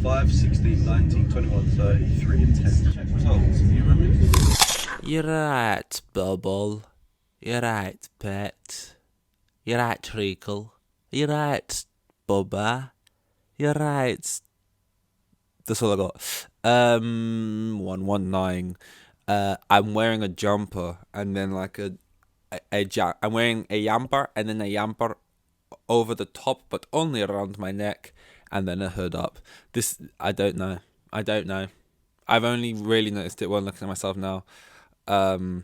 5, 16, 19, 21, 30, 3 and 10. Check results. You remember? You're right, Bubble. You're right, Pet. You're right, Treacle. You're right, Bubba. You're right. That's all I got. 119. I'm wearing a jumper and then like I'm wearing a yamper and then a yamper over the top, but only around my neck, and then a hood up. This I don't know. I've only really noticed it when looking at myself now. I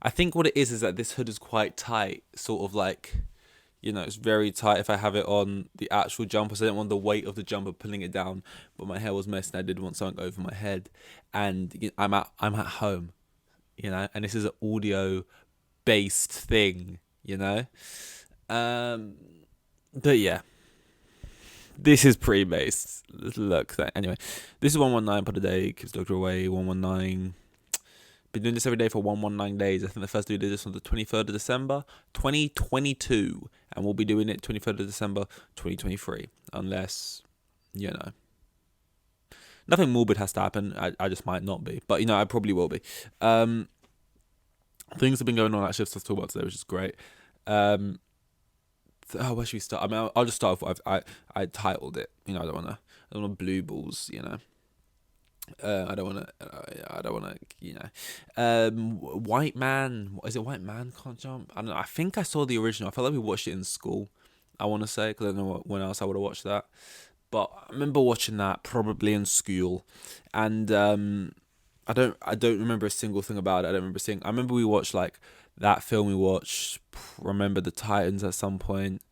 think what it is that this hood is quite tight, sort of like, it's very tight if I have it on the actual jumper, so I didn't want the weight of the jumper pulling it down, but my hair was messy and I did want something over my head, and I'm at home, and this is an audio based thing, but yeah, this is pre-based. Look, anyway, this is 119 per day, keeps Doctor away, 119. Been doing this every day for 119 days. I think the first day we did this on the 23rd of December, 2022. And we'll be doing it 23rd of December, 2023. Unless, nothing morbid has to happen. I just might not be. But, I probably will be. Things have been going on at shifts to talk about today, which is great. Where should we start? I mean, I'll just start off what I titled it. I don't want blue balls, I don't want to, White Man, is it White Man Can't Jump? I don't know. I think I saw the original. I felt like we watched it in school, I want to say, because I don't know when else I would have watched that. But I remember watching that probably in school, and I don't remember a single thing about it. I remember we watched like that film we watched, Remember the Titans at some point.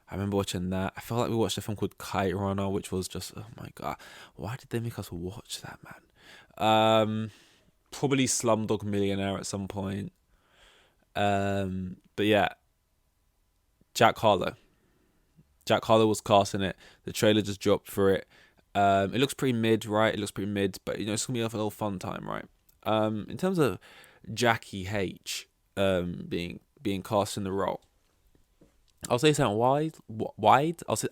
I remember watching that. I felt like we watched a film called Kite Runner, which was just, oh my god, why did they make us watch that, man? Probably Slumdog Millionaire at some point. But yeah, Jack Harlow. Jack Harlow was casting it. The trailer just dropped for it. It looks pretty mid, right? It looks pretty mid, but it's gonna be a little fun time, right? In terms of Jackie H, being cast in the role, I'll say something wide. I'm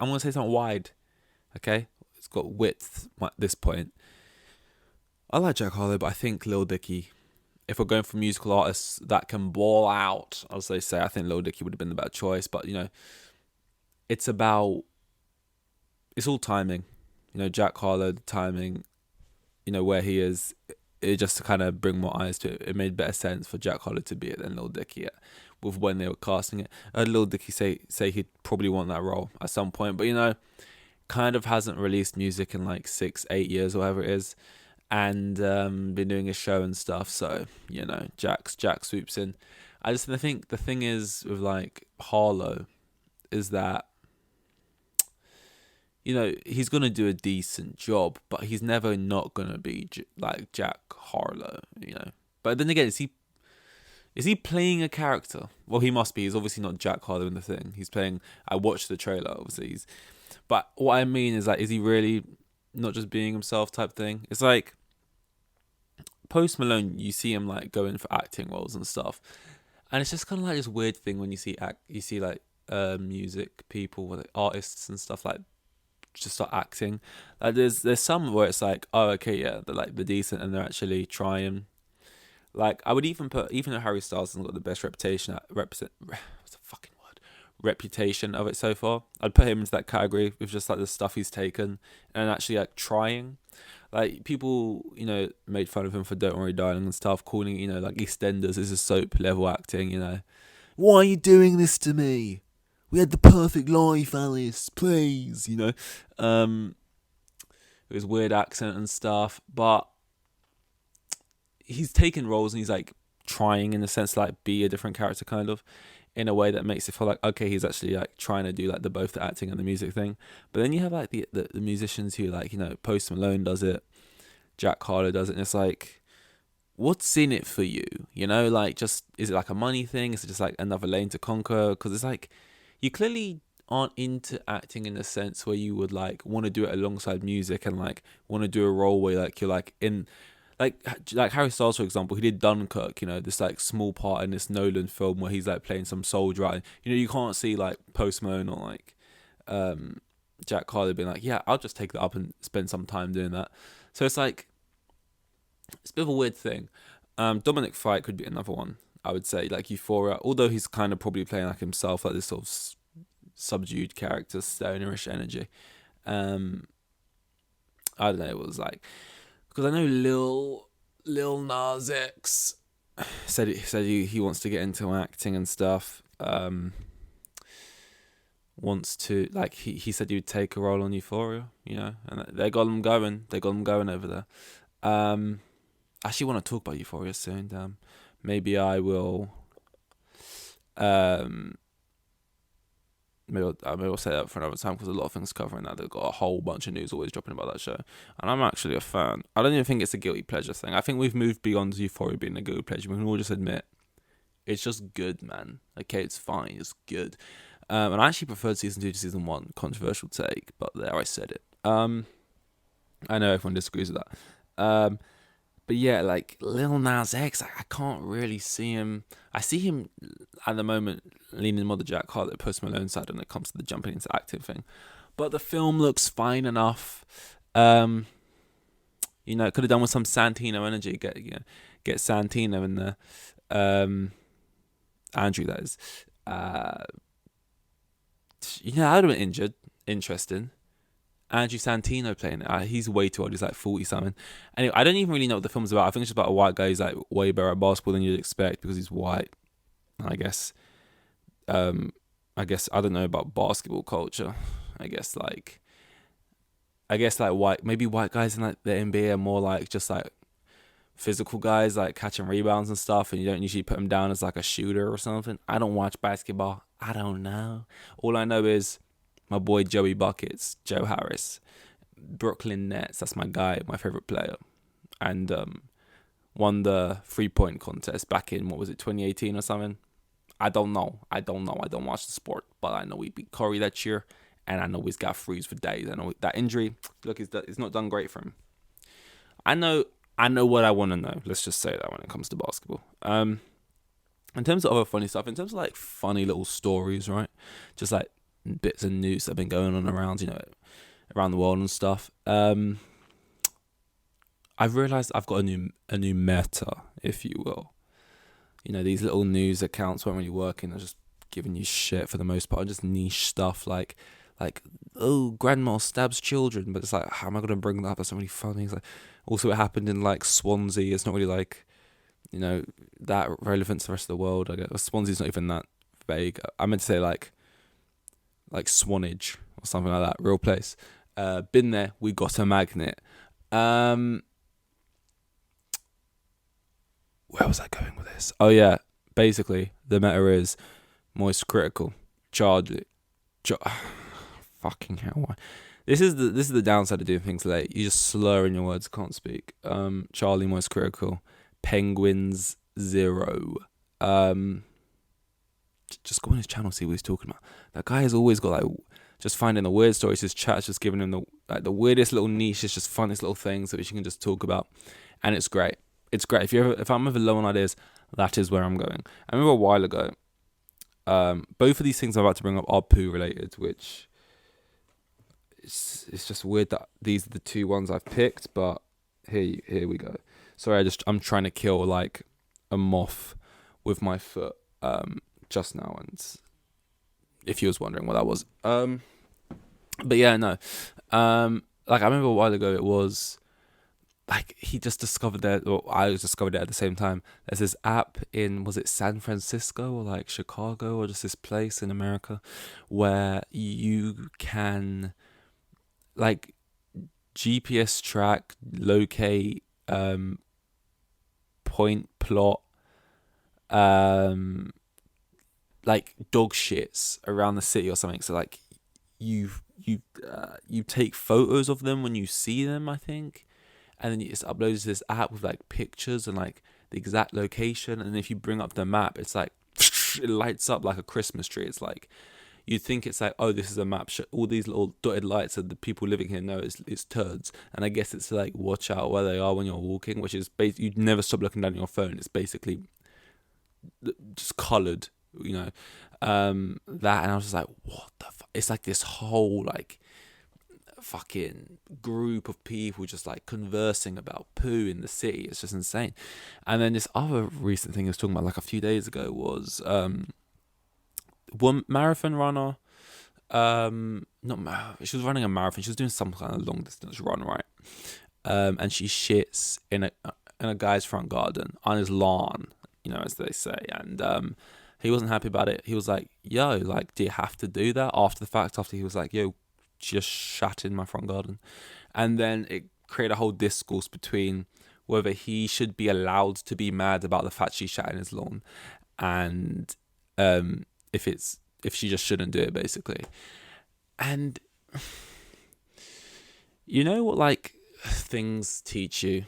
gonna say something wide. Okay, it's got width at this point. I like Jack Harlow, but I think Lil Dicky, if we're going for musical artists that can ball out, as they say, I think Lil Dicky would have been the better choice. But it's all timing. Jack Harlow, the timing. Where he is. It just to kind of bring more eyes to it. It made better sense for Jack Harlow to be it than Lil Dicky with when they were casting it. I heard Lil Dicky say he'd probably want that role at some point, but kind of hasn't released music in like 6-8 years or whatever it is, and been doing a show and stuff. So Jack swoops in. I think the thing is with like Harlow is that he's going to do a decent job, but he's never not going to be like Jack Harlow, But then again, is he playing a character? Well, he must be. He's obviously not Jack Harlow in the thing. He's playing, I watched the trailer, obviously. But what I mean is, like, is he really not just being himself type thing? It's like Post Malone, you see him like going for acting roles and stuff. And it's just kind of like this weird thing when you see like music people, like artists and stuff like just start acting. Like there's some where it's like, oh okay, yeah, they're decent and they're actually trying. Like I would even though Harry Styles hasn't got the best reputation reputation of it so far, I'd put him into that category with just like the stuff he's taken and actually like trying. Like people, made fun of him for Don't Worry Darling and stuff, calling like EastEnders is a soap level acting. Why are you doing this to me? We had the perfect life, Alice, please, It was weird accent and stuff, but he's taken roles and he's like trying in a sense to like be a different character kind of in a way that makes it feel like, okay, he's actually like trying to do like both the acting and the music thing. But then you have like the musicians who like, Post Malone does it, Jack Harlow does it, and it's like, what's in it for you? Like just, is it like a money thing? Is it just like another lane to conquer? Because it's like, you clearly aren't into acting in the sense where you would like want to do it alongside music and like want to do a role where like you're like in like Harry Styles, for example, he did Dunkirk, this like small part in this Nolan film where he's like playing some soldier, and you can't see like Post Malone or like Jack Harlow being like, yeah, I'll just take that up and spend some time doing that. So it's like, it's a bit of a weird thing. Dominic Fike could be another one, I would say, like Euphoria, although he's kind of probably playing like himself, like this sort of subdued character, stonerish energy. Um, I don't know, it was like, because I know Lil Nas X said he wants to get into acting and stuff. Wants to, like, he said he would take a role on Euphoria, and they got him going. They got him going over there. I actually want to talk about Euphoria soon. Maybe I will. Maybe I'll say that for another time, because a lot of things covering that. They've got a whole bunch of news always dropping about that show, and I'm actually a fan. I don't even think it's a guilty pleasure thing. I think we've moved beyond Euphoria being a guilty pleasure. We can all just admit it's just good, man. Okay, it's fine. It's good. And I actually preferred season 2 to season 1. Controversial take, but there, I said it. I know everyone disagrees with that. But yeah, like Lil Nas X, I can't really see him. I see him at the moment leaning more the Jack Harlow, Post Malone side when it comes to the jumping into acting thing. But the film looks fine enough. It could have done with some Santino energy. Get Santino in there. Andrew, that is. That would have been interesting. Andrew Santino playing it. He's way too old. He's like 40 something. Anyway, I don't even really know what the film's about. I think it's just about a white guy who's like way better at basketball than you'd expect because he's white. I guess I don't know about basketball culture. I guess like white guys in like the NBA are more like just like physical guys, like catching rebounds and stuff, and you don't usually put them down as like a shooter or something. I don't watch basketball. I don't know. All I know is my boy Joey Buckets, Joe Harris, Brooklyn Nets. That's my guy, my favorite player, and won the 3-point contest back in 2018 or something. I don't know. I don't watch the sport, but I know we beat Curry that year, and I know he's got freeze for days. I know that injury. Look, it's not done great for him. I know what I want to know. Let's just say that when it comes to basketball. In terms of other funny stuff, in terms of like funny little stories, right? Just like bits of news that have been going on around, around the world and stuff. I've realized I've got a new meta, if you will. These little news accounts weren't really working. They're just giving you shit for the most part. Just niche stuff like, oh, grandma stabs children. But it's like, how am I going to bring that up? That's not really funny. It's like, also, it happened in like Swansea. It's not really like, that relevant to the rest of the world. I guess Swansea's not even that vague. I meant to say like Swanage or something like that. Real place. Been there. We got a magnet. Where was I going with this? Oh yeah, basically the meta is Moist Critical, fucking hell. Why? This is the downside of doing things late. You just slur in your words, can't speak. Charlie, Moist Critical, Penguins 0. Just go on his channel, see what he's talking about. That guy has always got like just finding the weird stories. His chat's just giving him the weirdest little niches, just funniest little things that you can just talk about, and it's great. It's great. If I'm ever low on ideas, that is where I'm going. I remember a while ago, both of these things I'm about to bring up are poo related, which it's just weird that these are the two ones I've picked, but here we go. Sorry, I'm trying to kill like a moth with my foot just now, and if you was wondering what that was, but yeah, no, like I remember a while ago it was. Like he just discovered that, or I discovered it at the same time. There's this app in, was it San Francisco or like Chicago or just this place in America where you can like GPS track, locate, point plot, like dog shits around the city or something. So like you take photos of them when you see them, I think. And then it's uploaded to this app with like pictures and like the exact location. And if you bring up the map, it's like it lights up like a Christmas tree. It's like you'd think it's like, oh, this is a map. All these little dotted lights are the people living here. No, it's turds. And I guess it's to like watch out where they are when you're walking, which is basically you'd never stop looking down at your phone. It's basically just coloured, that. And I was just like, what the fuck? It's like this whole like fucking group of people just like conversing about poo in the city. It's just insane. And then this other recent thing I was talking about like a few days ago was one marathon runner. She was running a marathon. She was doing some kind of long distance run, right? And she shits in a guy's front garden on his lawn, as they say. And he wasn't happy about it. He was like, "Yo, like, do you have to do that?" After the fact, after he was like, "Yo, she just shat in my front garden," and then it created a whole discourse between whether he should be allowed to be mad about the fact she shat in his lawn, and if she just shouldn't do it, basically. And you know what, like, things teach you.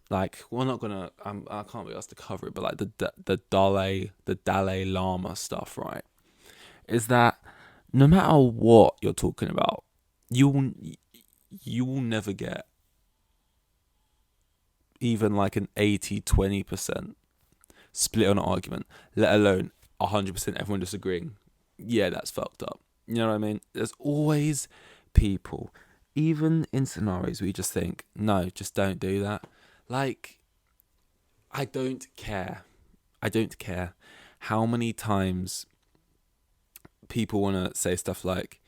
Like, we're not gonna. I can't be asked to cover it, but like the Dalai Lama stuff, right? Is that no matter what you're talking about, you will never get even like an 80-20% split on an argument, let alone 100% everyone disagreeing. Yeah, that's fucked up. You know what I mean? There's always people, even in scenarios where you just think, no, just don't do that. Like, I don't care how many times people want to say stuff like,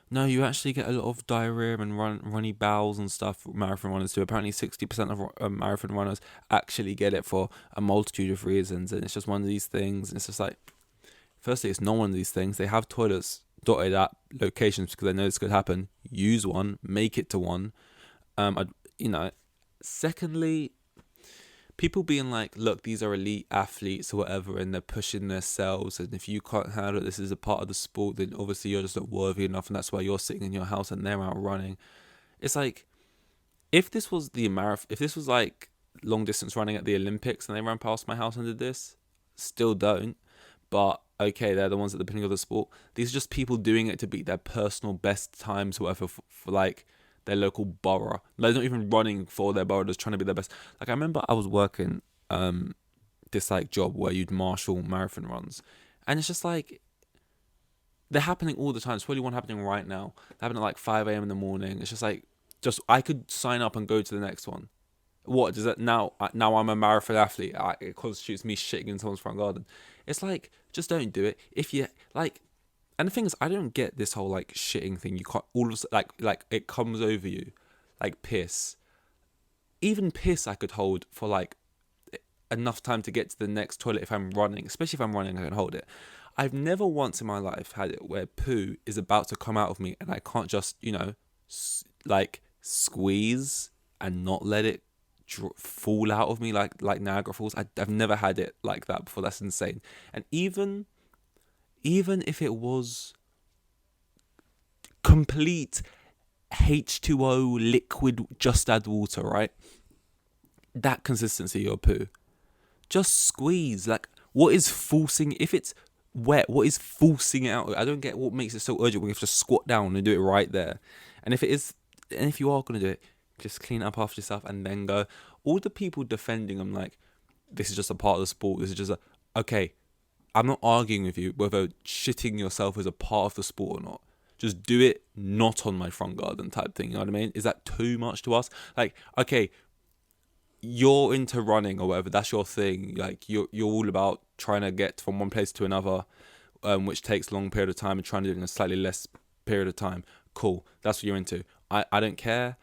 no, you actually get a lot of diarrhea and runny bowels and stuff. Marathon runners do. Apparently 60% of marathon runners actually get it for a multitude of reasons. And it's just one of these things. And it's just like, firstly, it's not one of these things. They have toilets dotted at locations because they know this could happen. Use one. Make it to one. Secondly, people being like, look, these are elite athletes or whatever, and they're pushing themselves, and if you can't handle it, this is a part of the sport, then obviously you're just not worthy enough, and that's why you're sitting in your house and they're out running. It's like, if this was like long distance running at the Olympics and they ran past my house and did this, still don't, but okay, they're the ones at the beginning of the sport. These are just people doing it to beat their personal best times, whatever, for like their local borough. They're not even running for their borough, just trying to be their best. Like, I remember I was working this like job where you'd marshal marathon runs, and it's just like, they're happening all the time. It's probably one happening right now. They're happening at like 5 a.m. in the morning. It's just like, I could sign up and go to the next one. What does that now? Now I'm a marathon athlete. It constitutes me shitting in someone's front garden. It's like, just don't do it. If you like, and the thing is, I don't get this whole like shitting thing. You can't all of like it comes over you, like piss. Even piss, I could hold for like enough time to get to the next toilet if I'm running. Especially if I'm running, I can hold it. I've never once in my life had it where poo is about to come out of me and I can't just like squeeze and not let it fall out of me like Niagara Falls. I've never had it like that before. That's insane. And even if it was complete H2O liquid, just add water, right? That consistency of poo, just squeeze. Like, what is forcing? If it's wet, what is forcing it out? I don't get what makes it so urgent when you have to squat down and do it right there. And if you are going to do it, just clean it up after yourself and then go. All the people defending them, like, this is just a part of the sport. This is just okay, I'm not arguing with you whether shitting yourself is a part of the sport or not. Just do it not on my front garden type thing, you know what I mean? Is that too much to us? Like, okay, you're into running or whatever, that's your thing. Like, you're all about trying to get from one place to another, which takes a long period of time, and trying to do it in a slightly less period of time. Cool, that's what you're into. I don't care.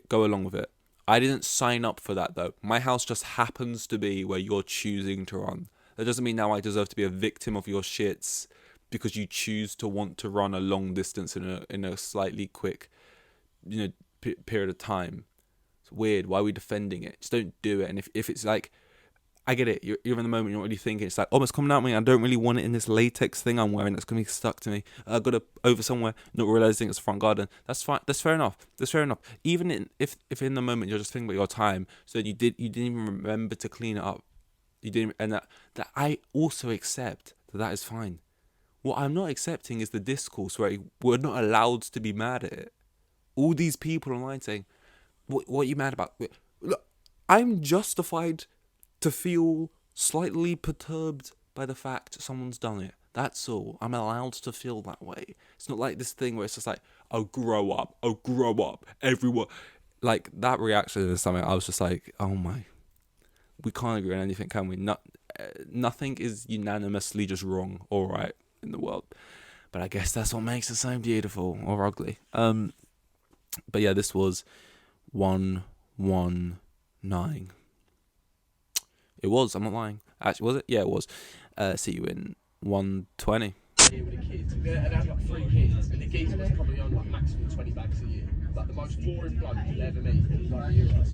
Go along with it. I didn't sign up for that though. My house just happens to be where you're choosing to run. That doesn't mean now I deserve to be a victim of your shits because you choose to want to run a long distance in a slightly quick, period of time. It's weird. Why are we defending it? Just don't do it. And if it's like, I get it. You're in the moment. You're not really thinking. It's like, oh, it's coming out of me. I don't really want it in this latex thing I'm wearing. That's gonna be stuck to me. I've got to over somewhere, not realizing it's front garden. That's fine. That's fair enough. Even if in the moment you're just thinking about your time, so you didn't even remember to clean it up. You didn't, and that I also accept that is fine. What I'm not accepting is the discourse where we're not allowed to be mad at it. All these people online saying, what are you mad about? Look, I'm justified to feel slightly perturbed by the fact someone's done it. That's all. I'm allowed to feel that way. It's not like this thing where it's just like, "Oh, grow up! Oh, grow up!" Everyone, like that reaction is something I was just like, "Oh my, we can't agree on anything, can we? Nothing is unanimously just wrong or right in the world." But I guess that's what makes it so beautiful or ugly. But yeah, this was 119. It was. I'm not lying. Actually, was it? Yeah, it was. See you in 120. Here with the kids. And I had like 3 kids, and the geezer was probably on like maximum 20 bags a year. Like the most boring bloke you'll ever meet. He was like,